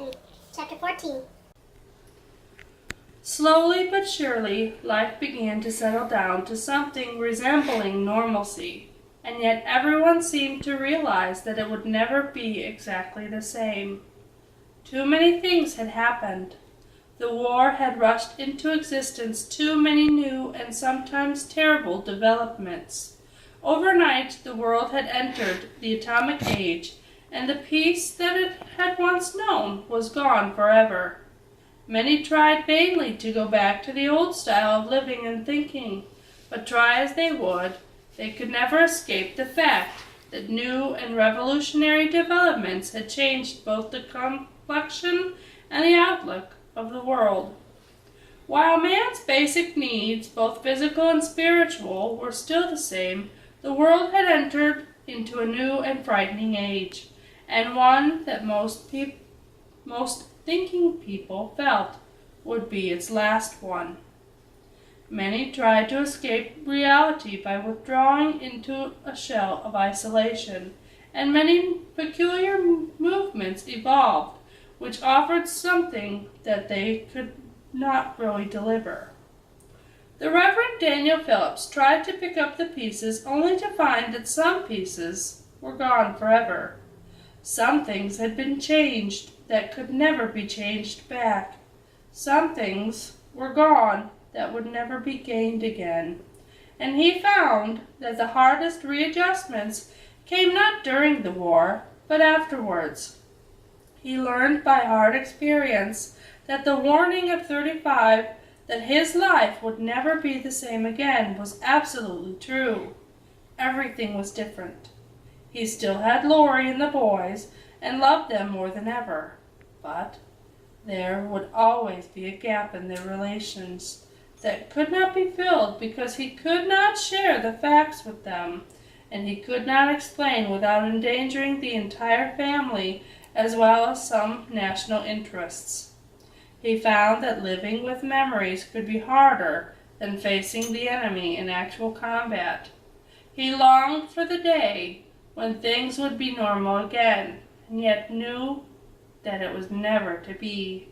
Denton, Chapter 14. Slowly but surely, life began to settle down to something resembling normalcy, and yet everyone seemed to realize that it would never be exactly the same. Too many things had happened. The war had rushed into existence too many new and sometimes terrible developments. Overnight, the world had entered the atomic age, and the peace that it had once known was gone forever. Many tried vainly to go back to the old style of living and thinking, but try as they would, they could never escape the fact that new and revolutionary developments had changed both the complexion and the outlook of the world. While man's basic needs, both physical and spiritual, were still the same, the world had entered into a new and frightening age, and one that most thinking people felt would be its last one. Many tried to escape reality by withdrawing into a shell of isolation, and many peculiar movements evolved which offered something that they could not really deliver. The Reverend Daniel Phillips tried to pick up the pieces only to find that some pieces were gone forever. Some things had been changed that could never be changed back. Some things were gone that would never be gained again. And he found that the hardest readjustments came not during the war, but afterwards. He learned by hard experience that the warning of 35 that his life would never be the same again was absolutely true. Everything was different. He still had Lori and the boys and loved them more than ever, but there would always be a gap in their relations that could not be filled because he could not share the facts with them, and he could not explain without endangering the entire family as well as some national interests. He found that living with memories could be harder than facing the enemy in actual combat. He longed for the day when things would be normal again, and yet knew that it was never to be.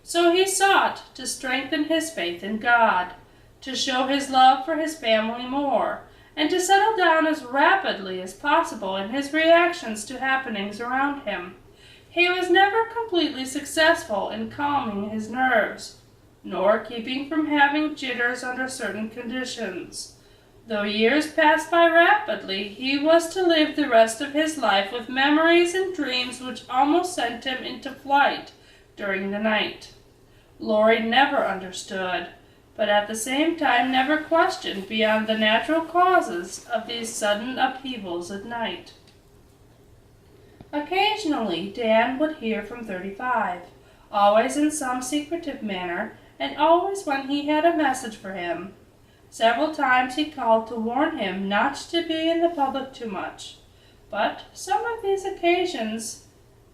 So he sought to strengthen his faith in God, to show his love for his family more, and to settle down as rapidly as possible in his reactions to happenings around him. He was never completely successful in calming his nerves, nor keeping from having jitters under certain conditions. Though years passed by rapidly, he was to live the rest of his life with memories and dreams which almost sent him into flight during the night. Lori never understood, but at the same time never questioned beyond the natural causes of these sudden upheavals at night. Occasionally, Dan would hear from 35, always in some secretive manner, and always when he had a message for him. Several times he called to warn him not to be in the public too much, but some of these occasions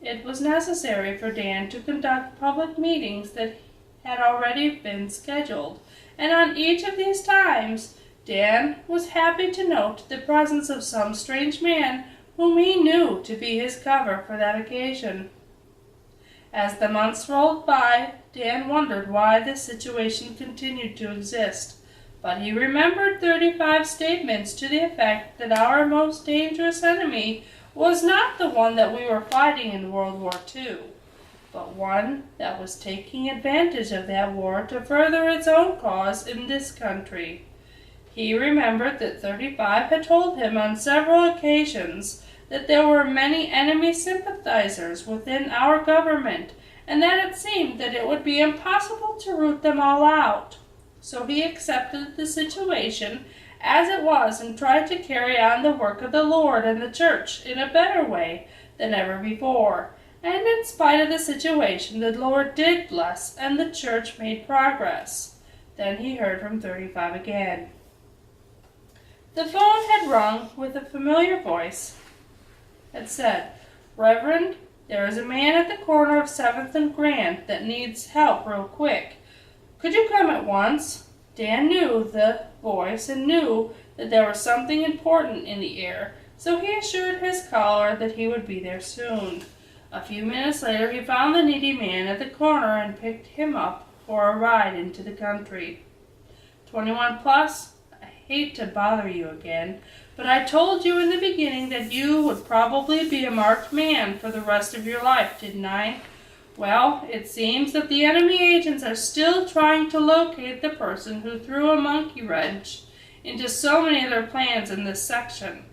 it was necessary for Dan to conduct public meetings that had already been scheduled, and on each of these times Dan was happy to note the presence of some strange man whom he knew to be his cover for that occasion. As the months rolled by, Dan wondered why this situation continued to exist, but he remembered 35's statements to the effect that our most dangerous enemy was not the one that we were fighting in World War II, but one that was taking advantage of that war to further its own cause in this country. He remembered that 35 had told him on several occasions that there were many enemy sympathizers within our government, and that it seemed that it would be impossible to root them all out. So he accepted the situation as it was and tried to carry on the work of the Lord and the church in a better way than ever before. And in spite of the situation, the Lord did bless and the church made progress. Then he heard from 35 again. The phone had rung with a familiar voice. It said, "Reverend, there is a man at the corner of 7th and Grand that needs help real quick. Could you come at once?" Dan knew the voice and knew that there was something important in the air, so he assured his caller that he would be there soon. A few minutes later he found the needy man at the corner and picked him up for a ride into the country. 21 plus, I hate to bother you again, but I told you in the beginning that you would probably be a marked man for the rest of your life, didn't I? Well, it seems that the enemy agents are still trying to locate the person who threw a monkey wrench into so many of their plans in this section.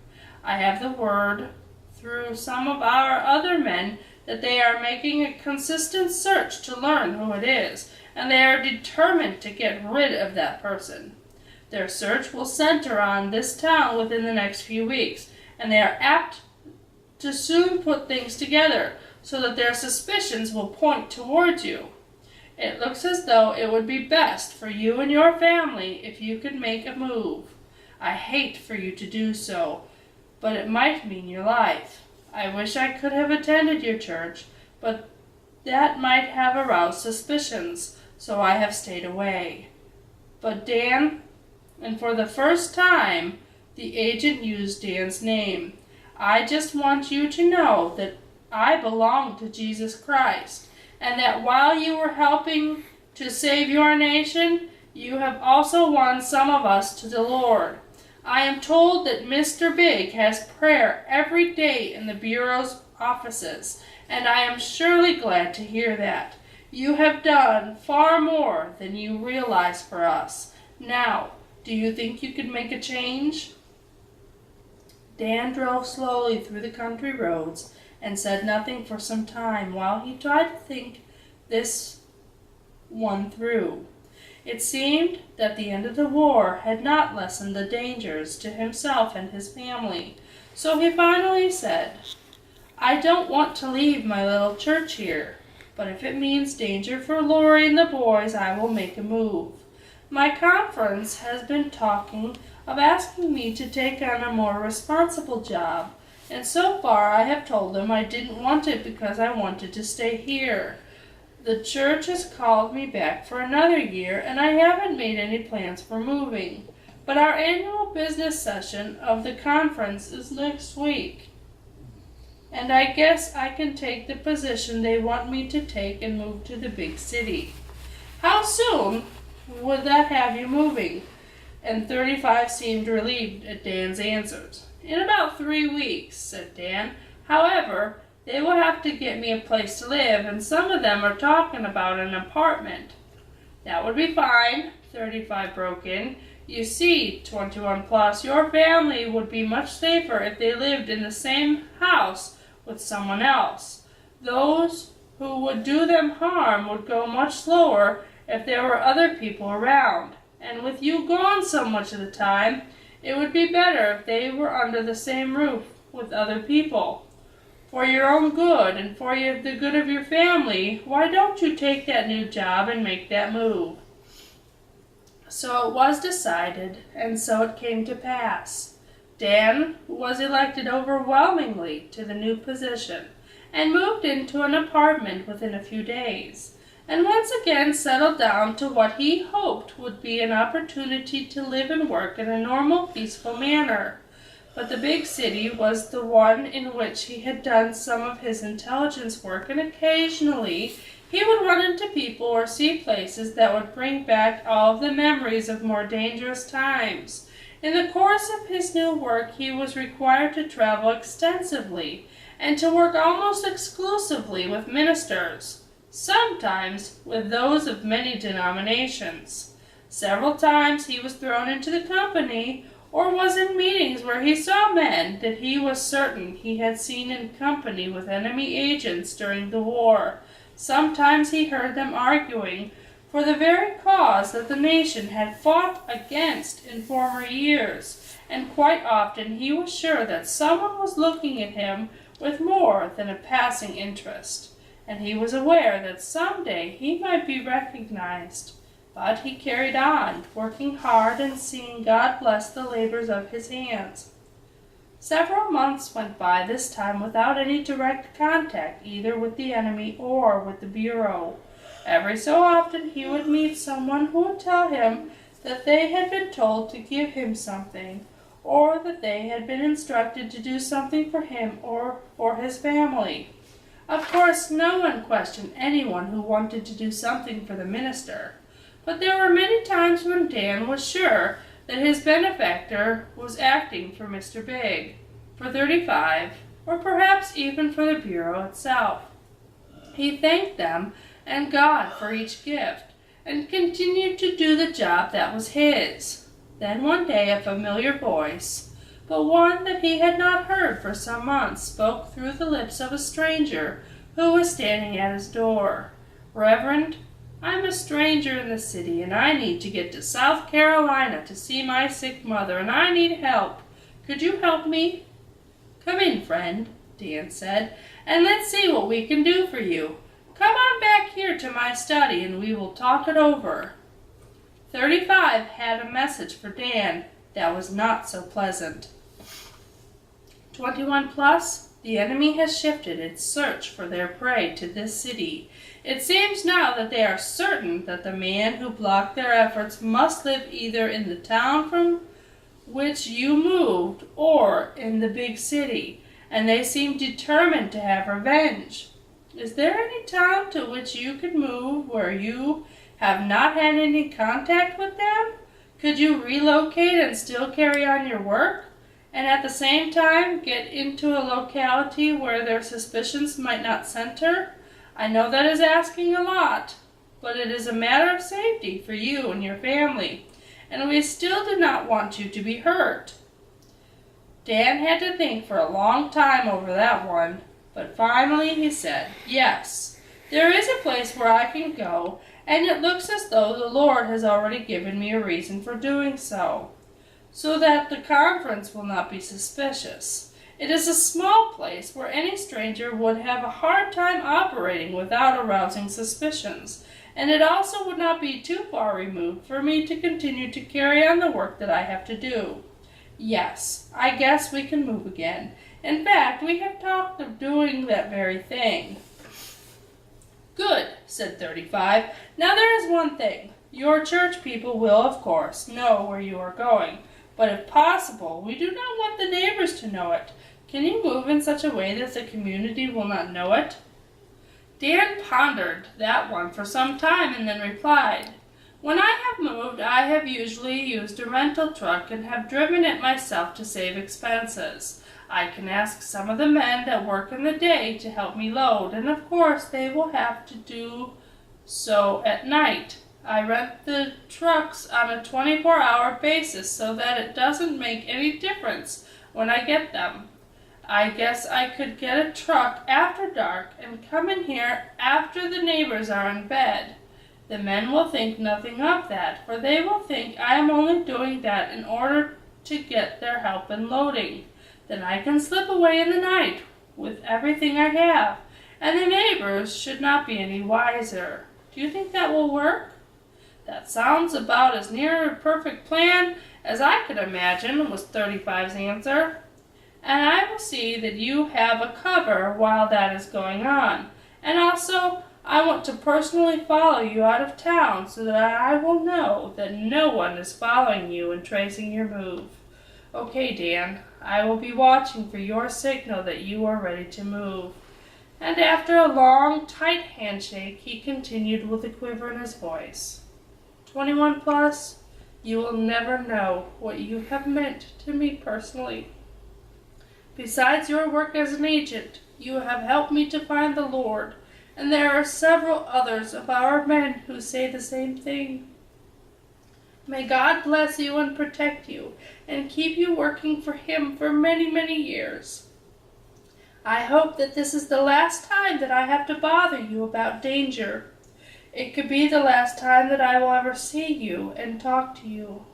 I have the word through some of our other men that they are making a consistent search to learn who it is, and they are determined to get rid of that person. Their search will center on this town within the next few weeks, and they are apt to soon put things together so that their suspicions will point towards you. It looks as though it would be best for you and your family if you could make a move. I hate for you to do so, but it might mean your life. I wish I could have attended your church, but that might have aroused suspicions, so I have stayed away. But Dan, and for the first time, the agent used Dan's name. I just want you to know that I belong to Jesus Christ, and that while you were helping to save your nation, you have also won some of us to the Lord. I am told that Mr. Big has prayer every day in the Bureau's offices, and I am surely glad to hear that. You have done far more than you realize for us. Now, do you think you could make a change? Dan drove slowly through the country roads and said nothing for some time while he tried to think this one through. It seemed that the end of the war had not lessened the dangers to himself and his family, so he finally said, I don't want to leave my little church here, but if it means danger for Lori and the boys, I will make a move. My conference has been talking of asking me to take on a more responsible job, and so far I have told them I didn't want it because I wanted to stay here. The church has called me back for another year, and I haven't made any plans for moving. But our annual business session of the conference is next week, and I guess I can take the position they want me to take and move to the big city. How soon would that have you moving? And 35 seemed relieved at Dan's answers. In about 3 weeks, said Dan. However, they will have to get me a place to live, and some of them are talking about an apartment. That would be fine, 35 broke in. You see, 21 plus, your family would be much safer if they lived in the same house with someone else. Those who would do them harm would go much slower if there were other people around. And with you gone so much of the time, it would be better if they were under the same roof with other people. For your own good and for the good of your family, why don't you take that new job and make that move? So it was decided, and so it came to pass. Dan was elected overwhelmingly to the new position and moved into an apartment within a few days, and once again settled down to what he hoped would be an opportunity to live and work in a normal, peaceful manner. But the big city was the one in which he had done some of his intelligence work, and occasionally he would run into people or see places that would bring back all of the memories of more dangerous times. In the course of his new work, he was required to travel extensively and to work almost exclusively with ministers, sometimes with those of many denominations. Several times he was thrown into the company or was in meetings where he saw men that he was certain he had seen in company with enemy agents during the war. Sometimes he heard them arguing for the very cause that the nation had fought against in former years, and quite often he was sure that someone was looking at him with more than a passing interest, and he was aware that someday he might be recognized. But he carried on, working hard and seeing God bless the labors of his hands. Several months went by this time without any direct contact either with the enemy or with the Bureau. Every so often he would meet someone who would tell him that they had been told to give him something, or that they had been instructed to do something for him or for his family. Of course, no one questioned anyone who wanted to do something for the minister, but there were many times when Dan was sure that his benefactor was acting for Mr. Big, for 35, or perhaps even for the Bureau itself. He thanked them and God for each gift, and continued to do the job that was his. Then one day a familiar voice, but one that he had not heard for some months, spoke through the lips of a stranger who was standing at his door. "Reverend, I'm a stranger in the city, and I need to get to South Carolina to see my sick mother, and I need help. Could you help me?" "Come in, friend," Dan said, "and let's see what we can do for you. Come on back here to my study, and we will talk it over." 35 had a message for Dan that was not so pleasant. 21 plus, the enemy has shifted its search for their prey to this city. It seems now that they are certain that the man who blocked their efforts must live either in the town from which you moved or in the big city, and they seem determined to have revenge. Is there any town to which you could move where you have not had any contact with them? Could you relocate and still carry on your work, and at the same time get into a locality where their suspicions might not center? I know that is asking a lot, but it is a matter of safety for you and your family, and we still do not want you to be hurt. Dan had to think for a long time over that one, but finally he said, "Yes, there is a place where I can go, and it looks as though the Lord has already given me a reason for doing so that the conference will not be suspicious. It is a small place where any stranger would have a hard time operating without arousing suspicions, and it also would not be too far removed for me to continue to carry on the work that I have to do. Yes, I guess we can move again. In fact, we have talked of doing that very thing." "Good," said 35. "Now there is one thing. Your church people will, of course, know where you are going, but if possible, we do not want the neighbors to know it. Can you move in such a way that the community will not know it?" Dan pondered that one for some time and then replied, "When I have moved, I have usually used a rental truck and have driven it myself to save expenses. I can ask some of the men that work in the day to help me load, and of course they will have to do so at night. I rent the trucks on a 24-hour basis so that it doesn't make any difference when I get them. I guess I could get a truck after dark and come in here after the neighbors are in bed. The men will think nothing of that, for they will think I am only doing that in order to get their help in loading. Then I can slip away in the night with everything I have, and the neighbors should not be any wiser. Do you think that will work?" "That sounds about as near a perfect plan as I could imagine," was 35's answer. "And I will see that you have a cover while that is going on. And also, I want to personally follow you out of town so that I will know that no one is following you and tracing your move. Okay, Dan, I will be watching for your signal that you are ready to move." And after a long, tight handshake, he continued with a quiver in his voice. 21 plus, you will never know what you have meant to me personally. Besides your work as an agent, you have helped me to find the Lord, and there are several others of our men who say the same thing. May God bless you and protect you, and keep you working for Him for many, many years. I hope that this is the last time that I have to bother you about danger. It could be the last time that I will ever see you and talk to you.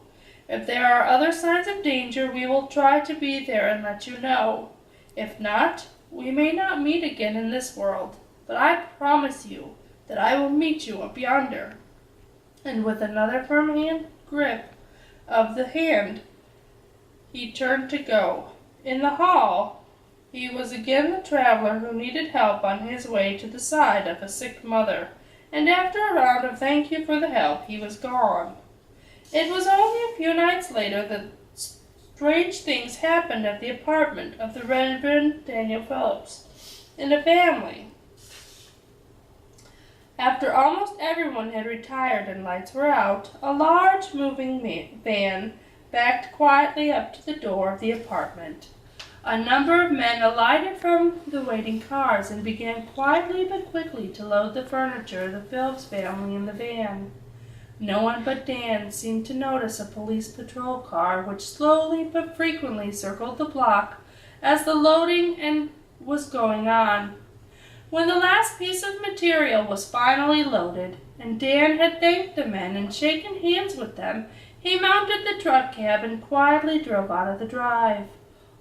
If there are other signs of danger, we will try to be there and let you know. If not, we may not meet again in this world, but I promise you that I will meet you up yonder." And with another firm grip of the hand, he turned to go. In the hall, he was again the traveler who needed help on his way to the side of a sick mother, and after a round of thank you for the help, he was gone. It was only a few nights later that strange things happened at the apartment of the Reverend Daniel Phillips and a family. After almost everyone had retired and lights were out, a large moving van backed quietly up to the door of the apartment. A number of men alighted from the waiting cars and began quietly but quickly to load the furniture of the Phillips family in the van. No one but Dan seemed to notice a police patrol car which slowly but frequently circled the block as the loading was going on. When the last piece of material was finally loaded, and Dan had thanked the men and shaken hands with them, he mounted the truck cab and quietly drove out of the drive.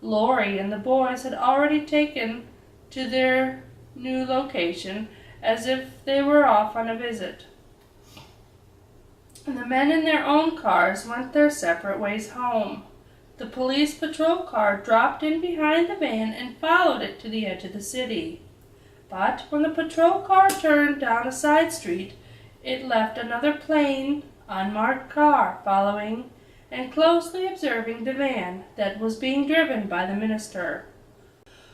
Lori and the boys had already taken to their new location as if they were off on a visit. And the men in their own cars went their separate ways home. The police patrol car dropped in behind the van and followed it to the edge of the city. But when the patrol car turned down a side street, it left another plain, unmarked car following and closely observing the van that was being driven by the minister.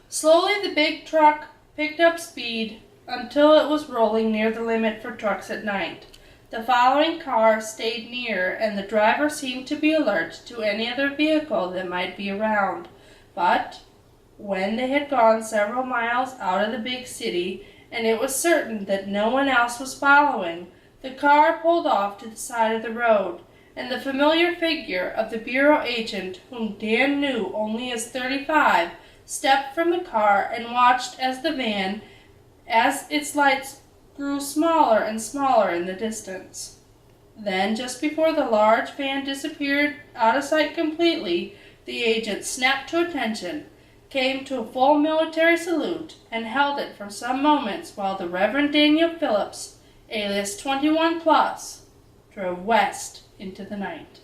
Slowly the big truck picked up speed until it was rolling near the limit for trucks at night. The following car stayed near, and the driver seemed to be alert to any other vehicle that might be around. But when they had gone several miles out of the big city, and it was certain that no one else was following, the car pulled off to the side of the road, and the familiar figure of the bureau agent, whom Dan knew only as 35, stepped from the car and watched as the van, as its lights grew smaller and smaller in the distance. Then, just before the large van disappeared out of sight completely, the agent snapped to attention, came to a full military salute, and held it for some moments while the Reverend Daniel Phillips, alias 21 Plus, drove west into the night.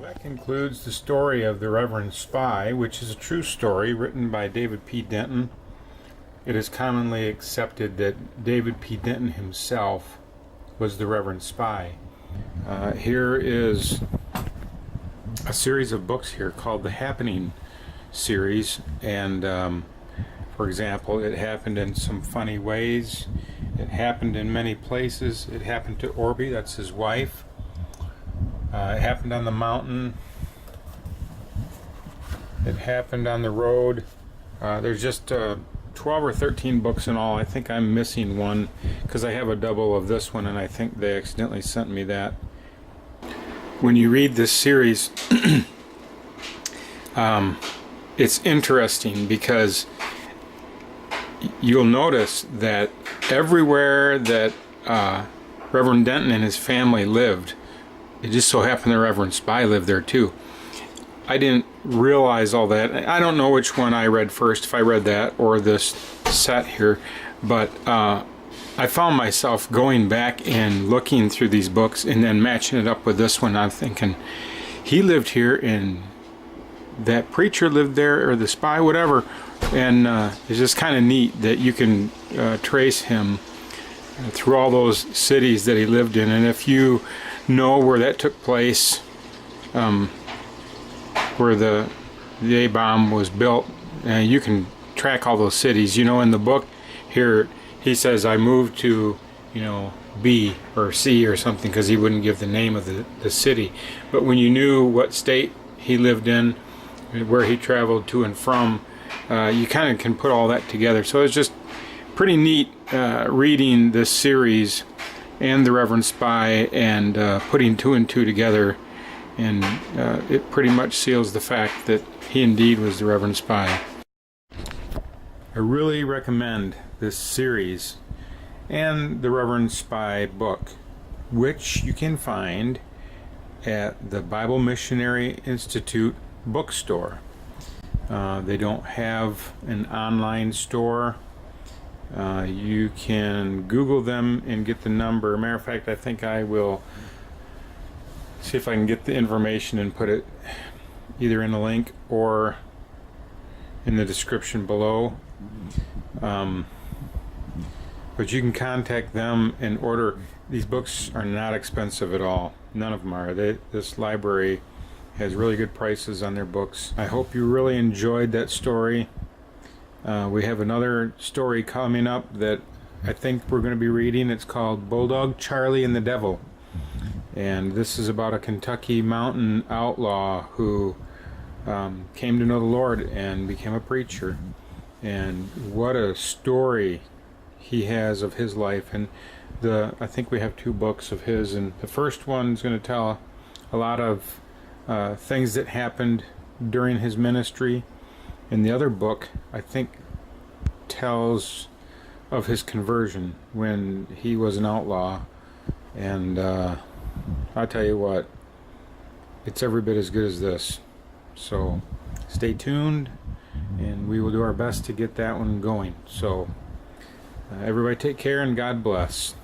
That concludes the story of the Reverend Spy, which is a true story written by David P. Denton. It is commonly accepted that David P. Denton himself was the Reverend Spy. Here is a series of books here called the Happening series, and for example, it happened in some funny ways. It happened in many places. It happened to Orby, that's his wife. It happened on the mountain. It happened on the road. There's just 12 or 13 books in all. I think I'm missing one because I have a double of this one, and I think they accidentally sent me that. When you read this series, it's interesting because you'll notice that everywhere that Reverend Denton and his family lived, it just so happened the Reverend Spy lived there too. I didn't realize all that. I don't know which one I read first, if I read that or this set here, but I found myself going back and looking through these books and then matching it up with this one. I'm thinking, he lived here and that preacher lived there, or the spy, whatever. And it's just kind of neat that you can trace him through all those cities that he lived in. And if you know where that took place, where the A-bomb was built, you can track all those cities. You know, in the book here, he says, I moved to, B or C or something, because he wouldn't give the name of the city. But when you knew what state he lived in, where he traveled to and from, you kind of can put all that together. So it's just pretty neat reading this series and the Reverend Spy and putting two and two together, and it pretty much seals the fact that he indeed was the Reverend Spy. I really recommend this series and the Reverend Spy book, which you can find at the Bible Missionary Institute bookstore. They don't have an online store. You can Google them and get the number. Matter of fact, I think I will see if I can get the information and put it either in a link or in the description below. But you can contact them and order. These books are not expensive at all. None of them are. This library has really good prices on their books. I hope you really enjoyed that story. We have another story coming up that I think we're going to be reading. It's called Bulldog Charlie and the Devil. And this is about a Kentucky mountain outlaw who came to know the Lord and became a preacher. And what a story he has of his life. And I think we have 2 books of his, and the first one's going to tell a lot of things that happened during his ministry, and the other book I think tells of his conversion when he was an outlaw. And I tell you what, it's every bit as good as this. So stay tuned, and we will do our best to get that one going. So everybody take care, and God bless.